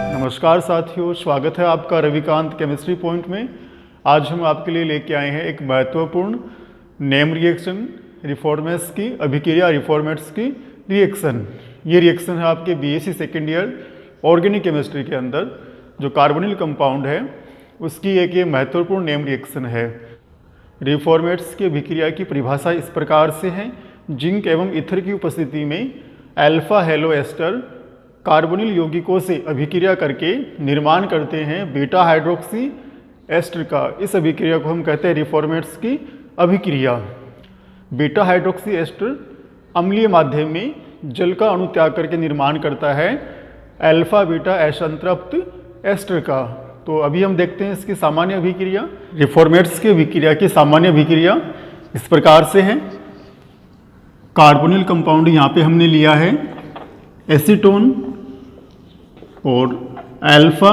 नमस्कार साथियों, स्वागत है आपका रविकांत केमिस्ट्री पॉइंट में। आज हम आपके लिए लेके आए हैं एक महत्वपूर्ण नेम रिएक्शन, रिफॉर्मेट्स की अभिक्रिया, रिफॉर्मेट्स की रिएक्शन। ये रिएक्शन है आपके BSc second year organic chemistry के अंदर जो कार्बोनिल कंपाउंड है उसकी एक ये महत्वपूर्ण नेम रिएक्शन है। रिफॉर्मेट्स की अभिक्रिया की परिभाषा इस प्रकार से है: जिंक एवं ईथर की उपस्थिति में अल्फा हेलो एस्टर कार्बोनिल यौगिकों से अभिक्रिया करके निर्माण करते हैं बीटा हाइड्रोक्सी एस्टर का। इस अभिक्रिया को हम कहते हैं रिफॉर्मेट्स की अभिक्रिया। बीटा हाइड्रोक्सी एस्टर अम्लीय माध्यम में जल का अणु त्याग करके निर्माण करता है अल्फा बीटा असंतृप्त एस्टर का। तो अभी हम देखते हैं इसकी सामान्य अभिक्रिया। रिफॉर्मेट्स की अभिक्रिया की सामान्य अभिक्रिया इस प्रकार से है। कार्बोनिल कंपाउंड यहाँ पे हमने लिया है एसीटोन और alpha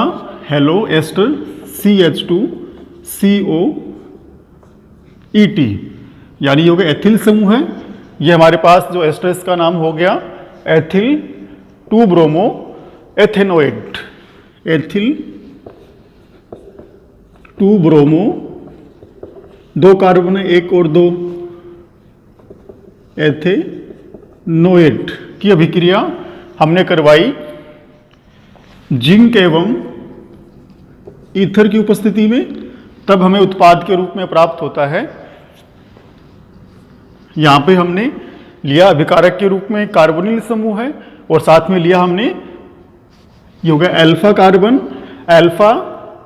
halo ester CH2CO ET, यानी ये हो गया एथिल समूह है। ये हमारे पास जो एस्टर इसका नाम हो गया ethyl 2 bromo ethanoate. Ethyl 2 bromo, 2 carbon है, 1 और 2 एथेनोएट की अभिक्रिया हमने करवाई जिंक एवं ईथर की उपस्थिति में, तब हमें उत्पाद के रूप में प्राप्त होता है। यहाँ पे हमने लिया अभिकारक के रूप में कार्बोनिल समूह है और साथ में लिया हमने ये हो गया alpha carbon, alpha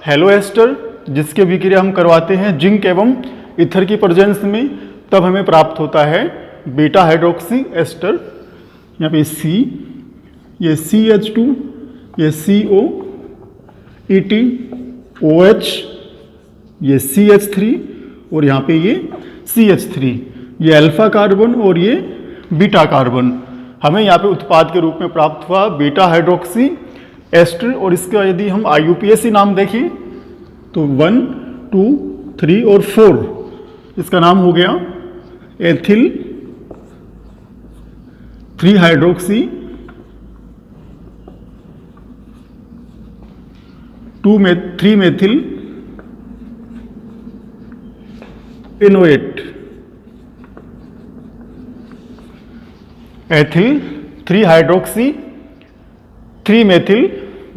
halo ester, जिसकी अभिक्रिया हम करवाते हैं जिंक एवं ईथर की प्रेजेंस में, तब हमें प्राप्त होता है बीटा हाइड्रोक्सी एस्टर। यहाँ पे C, ये CH2, ये CO ET OH, ये CH3 और यहाँ पे ये CH3, ये अल्फा कार्बन और ये बीटा कार्बन। हमें यहाँ पे उत्पाद के रूप में प्राप्त हुआ बीटा हाइड्रोक्सी एस्टर। और इसका यदि हम IUPAC नाम देखें तो 1, 2, 3 और 4 इसका नाम हो गया ethyl 3 hydroxy 3 methyl anoate. Ethyl 3 hydroxy 3 methyl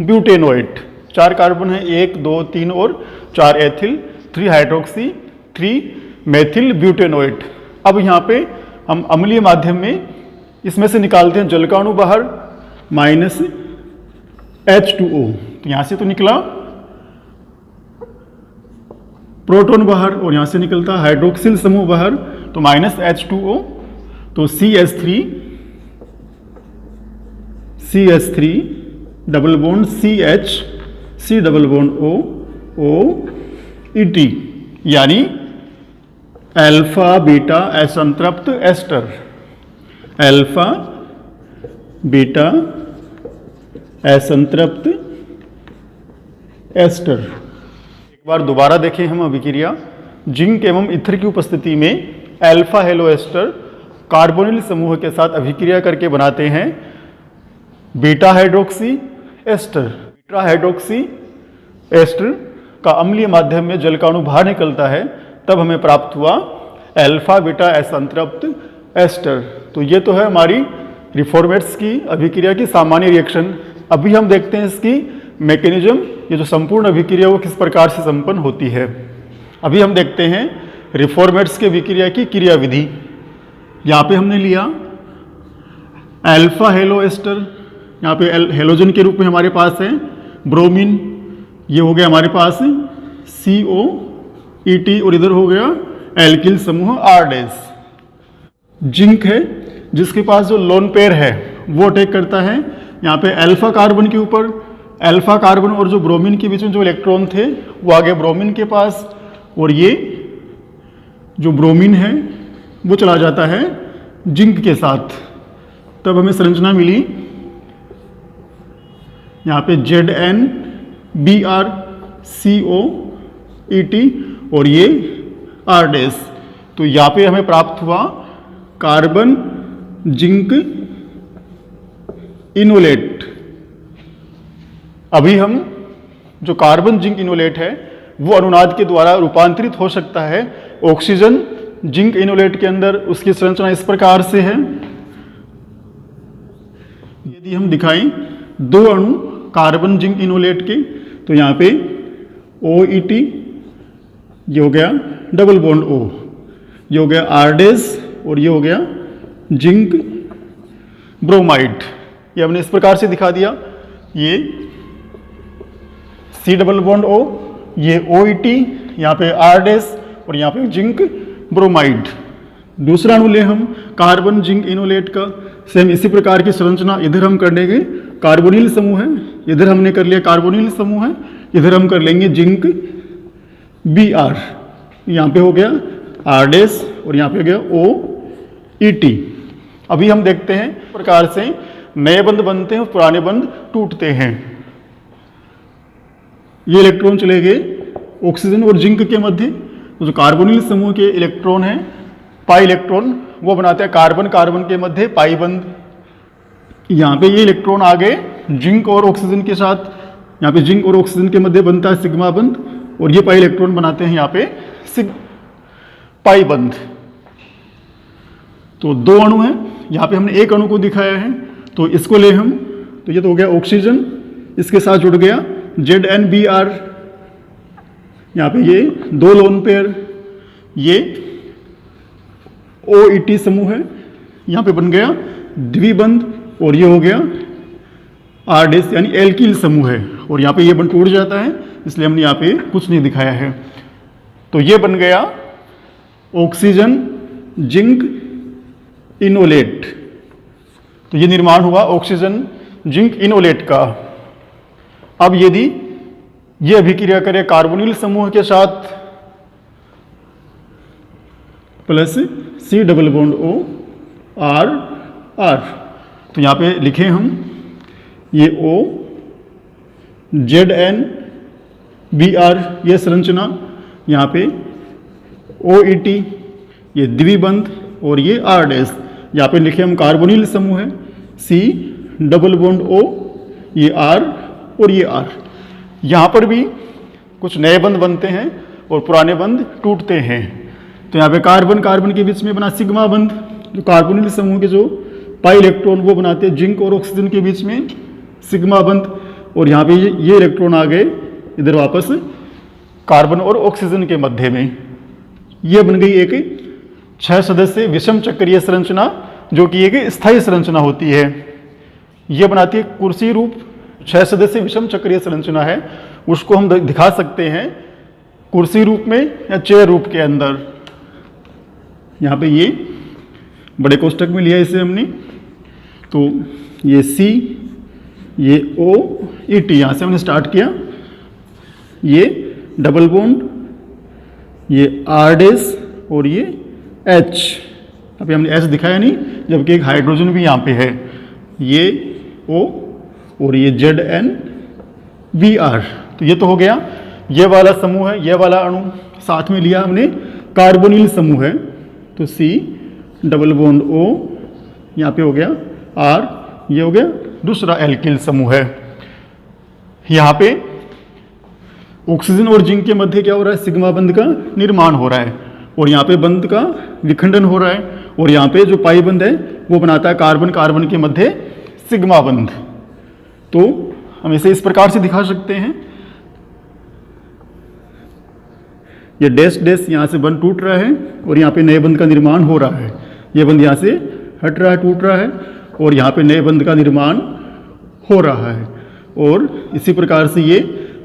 butanoate. 4 carbon है, 1, 2, 3 और 4 एथिल 3 हाइड्रोक्सी 3 मेथिल ब्यूटेनोएट। अब यहाँ पे हम अम्लीय माध्यम में इसमें से निकालते हैं जल का अणु बाहर -H2O। तो यहाँ से तो निकला प्रोटॉन बाहर और यहाँ से निकलता हाइड्रोक्सिल समूह बाहर, तो -H2O, तो CH3 double bond CH, C double bond O, O ET, यानी अल्फा बीटा असंतृप्त एस्टर। अल्फा बीटा असंतृप्त एस्टर। एक बार दोबारा देखें हम अभिक्रिया। जिंक एवं ईथर की उपस्थिति में अल्फा हेलो एस्टर कार्बोनिल समूह के साथ अभिक्रिया करके बनाते हैं beta hydroxy ester. Beta hydroxy ester का अम्लीय माध्यम में जल का अणु बाहर निकलता है, तब हमें प्राप्त हुआ अल्फा बीटा असंतृप्त एस्टर। तो ये तो है हमारी रिफॉर्मेट्स की अभिक्रिया की सामान्य रिएक्शन। अभी हम देखते हैं इसकी मैकेनिज्म, ये जो संपूर्ण अभिक्रिया वो किस प्रकार से संपन्न होती है। अभी हम देखते हैं रिफॉर्मेट्स की अभिक्रिया की क्रियाविधि। यहाँ पे हमने लिया अल्फा हेलो एस्टर, यहाँ पे हेलोजन के रूप में हमारे पास है ब्रोमीन, ये हो गया हमारे पास CO ET और इधर हो गया एल्किल समूह R-। जिंक है जिसके पास जो लोन पेयर है वो अटैक करता है यहाँ पे अल्फा कार्बन के ऊपर। अल्फा कार्बन और जो ब्रोमीन के बीच में जो इलेक्ट्रॉन थे वो आ गए ब्रोमीन के पास, और ये जो ब्रोमीन है वो चला जाता है जिंक के साथ। तब हमें संरचना मिली यहाँ पे ZnBrCO ET और ये R-। तो यहाँ पे हमें प्राप्त हुआ कार्बन जिंक इनोलेट। अभी हम जो कार्बन जिंक इनोलेट है वो अनुनाद के द्वारा रूपांतरित हो सकता है ऑक्सीजन जिंक इनोलेट के अंदर। उसकी संरचना इस प्रकार से है। यदि हम दिखाएं दो अणु कार्बन जिंक इनोलेट के, तो यहाँ पे OET, ये हो गया डबल बॉन्ड O, ये हो गया R डैश और ये हो गया जिंक ब्रोमाइड। ये हमने इस प्रकार से दिखा दिया। ये C डबल बॉन्ड O, ये OET, यहाँ पे R डैश और यहाँ पे जिंक ब्रोमाइड। दूसरा अणु ले हम कार्बन जिंक इनोलेट का, सेम इसी प्रकार की संरचना इधर हम कर लेंगे कार्बोनिल समूह है, इधर हमने कर लिया कार्बोनिल समूह है, इधर हम कर लेंगे जिंक Br, यहाँ पे हो गया R डैश और यहाँ पे हो गया OET। अभी हम देखते हैं इस प्रकार से नए बंध बनते हैं और पुराने बंध टूटते हैं। ये इलेक्ट्रॉन चले गए ऑक्सीजन और जिंक के मध्य, तो जो कार्बोनिल समूह के इलेक्ट्रॉन हैं पाई इलेक्ट्रॉन, वो बनाते हैं कार्बन कार्बन के मध्य पाई बंध। यहाँ पे ये इलेक्ट्रॉन आ गए जिंक और ऑक्सीजन के साथ, यहाँ पे जिंक और ऑक्सीजन के मध्य बनता है सिग्मा बंध और ये पाई इलेक्ट्रॉन बनाते हैं यहाँ पे पाई बंध। तो दो अणु हैं, यहाँ पे हमने एक अणु को दिखाया है, तो इसको ले हम, तो ये तो हो गया ऑक्सीजन, इसके साथ जुड़ गया ZnBr, यहाँ पे ये दो लोन पेयर, ये OET समूह है, यहाँ पे बन गया द्विबंध और ये हो गया R डैश यानी एल्किल समूह है और यहाँ पे ये बंध टूट जाता है, इसलिए हमने यहाँ पे कुछ नहीं दिखाया है। तो ये बन गया ऑक्सीजन जिंक इनोलेट। तो ये निर्माण हुआ ऑक्सीजन जिंक इनोलेट का। अब यदि ये अभिक्रिया करे कार्बोनिल समूह के साथ plus C double bond O R, तो यहाँ पे लिखे हम ये O ZnBr, ये संरचना, यहाँ पे OET, ये द्विबंध और ये R डैश, यहाँ पे लिखे हम कार्बोनिल समूह है C डबल बॉन्ड O, ये R और ये R। यहाँ पर भी कुछ नए बंध बनते हैं और पुराने बंध टूटते हैं। तो यहाँ पे कार्बन कार्बन के बीच में बना सिग्मा बंध, जो कार्बोनिल समूह के जो पाई इलेक्ट्रॉन वो बनाते हैं जिंक और ऑक्सीजन के बीच में सिग्मा बंध, और यहाँ पे ये इलेक्ट्रॉन आ गए इधर वापस कार्बन और ऑक्सीजन के मध्य में। ये बन गई एक 6 सदस्य विषम चक्रीय संरचना, जो कि एक स्थायी संरचना होती है। ये बनाती है कुर्सी रूप 6 सदस्य विषम चक्रीय संरचना है, उसको हम दिखा सकते हैं कुर्सी रूप में या चेयर रूप के अंदर। यहाँ पे ये बड़े कोष्टक में लिया इसे हमने, तो ये C, ये OET, यहाँ से हमने स्टार्ट किया, ये डबल बॉन्ड, ये R डैश और ये H। अभी हमने H दिखाया नहीं, जबकि एक हाइड्रोजन भी यहाँ पे है, ये O और ये ZnBr। तो ये तो हो गया ये वाला समूह है, ये वाला अणु। साथ में लिया हमने कार्बोनिल समूह है, तो C डबल बॉन्ड O, यहाँ पे हो गया R, ये हो गया दूसरा एल्किल समूह है। यहाँ पे ऑक्सीजन और जिंक के मध्य क्या हो रहा है, सिग्मा बंध का निर्माण हो रहा है और यहाँ पे बंध का विखंडन हो रहा है, और यहाँ पे जो पाई बंध है वो बनाता है कार्बन कार्बन के मध्य सिग्मा बंध। तो हम इसे इस प्रकार से दिखा सकते हैं, ये डैश डैश यहाँ से बंध टूट रहा है और यहाँ पे नए बंध का निर्माण हो रहा है। ये बंध यहाँ से हट रहा है, टूट रहा है, और यहाँ पे नए बंध का निर्माण हो रहा है, और इसी प्रकार से ये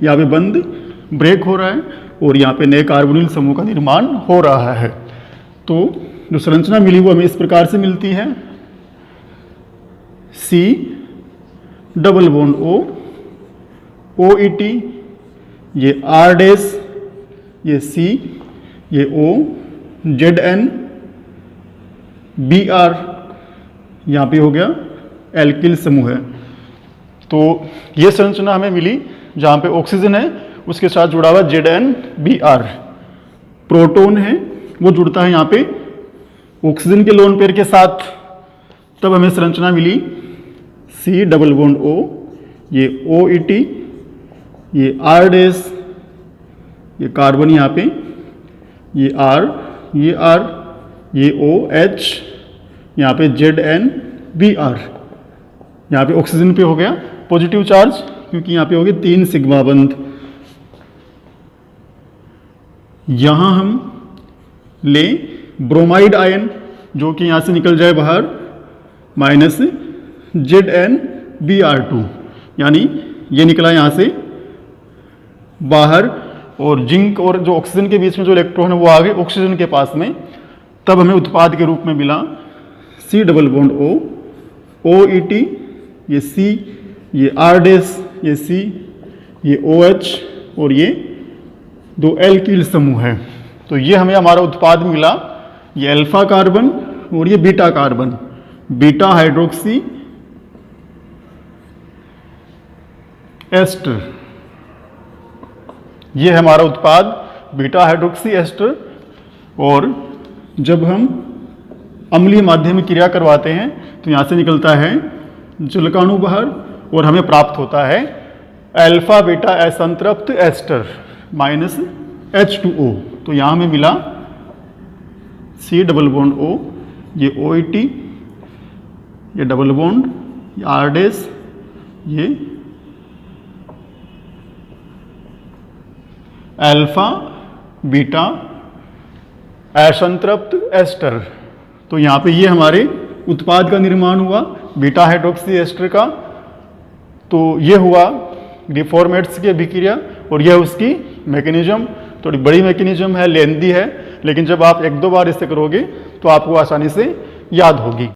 यहाँ पे बंध ब्रेक हो रहा है और यहाँ पे नए कार्बोनिल समूह का निर्माण हो रहा है। तो जो संरचना मिली वो हमें इस प्रकार से मिलती है, C double bond O, OET, ये R डैश, ये C, ये O, ZnBr, यहाँ पे हो गया एल्किल समूह है। तो ये संरचना हमें मिली जहाँ पे ऑक्सीजन है उसके साथ जुड़ा हुआ ZnBr, प्रोटॉन है वो जुड़ता है यहाँ पे ऑक्सीजन के लोन पेयर के साथ तब हमें संरचना मिली C डबल बॉन्ड O, ये OET, ये R डैश, ये कार्बन यहाँ पे, ये R, ये R, ये OH, यहाँ पे ZnBr, यहाँ पे ऑक्सीजन पे हो गया पॉजिटिव चार्ज क्योंकि यहाँ पे हो गए 3 सिग्मा बंध। यहाँ हम ले ब्रोमाइड आयन जो कि यहाँ से निकल जाए बाहर -ZnBr2, यानी ये निकला यहाँ से बाहर और जिंक और जो ऑक्सीजन के बीच में जो इलेक्ट्रॉन है वो आ गए ऑक्सीजन के पास में। तब हमें उत्पाद के रूप में मिला C double bond O, OET, ये C, ये R डैश, ये C, ये OH और ये 2 एल्किल समूह है। तो ये हमें हमारा उत्पाद मिला, ये अल्फा कार्बन और ये beta carbon, beta hydroxy ester, ये है हमारा उत्पाद बीटा हाइड्रोक्सी एस्टर। और जब हम अम्लीय माध्यम में क्रिया करवाते हैं तो यहाँ से निकलता है जलकाणु बाहर और हमें प्राप्त होता है अल्फा बीटा असंतृप्त एस्टर -H2O। तो यहाँ हमें मिला C डबल बॉन्ड O, ये OET, ये डबल बॉन्ड, ये R डैश, ये अल्फा बीटा असंतृप्त एस्टर। तो यहाँ पे ये हमारे उत्पाद का निर्माण हुआ बीटा हाइड्रोक्सी एस्टर का। तो ये हुआ डिफॉर्मेट्स की अभिक्रिया और यह उसकी मैकेनिज्म। थोड़ी बड़ी मैकेनिज्म है, लेंदी है, लेकिन जब आप 1-2 बार इसे करोगे तो आपको आसानी से याद होगी।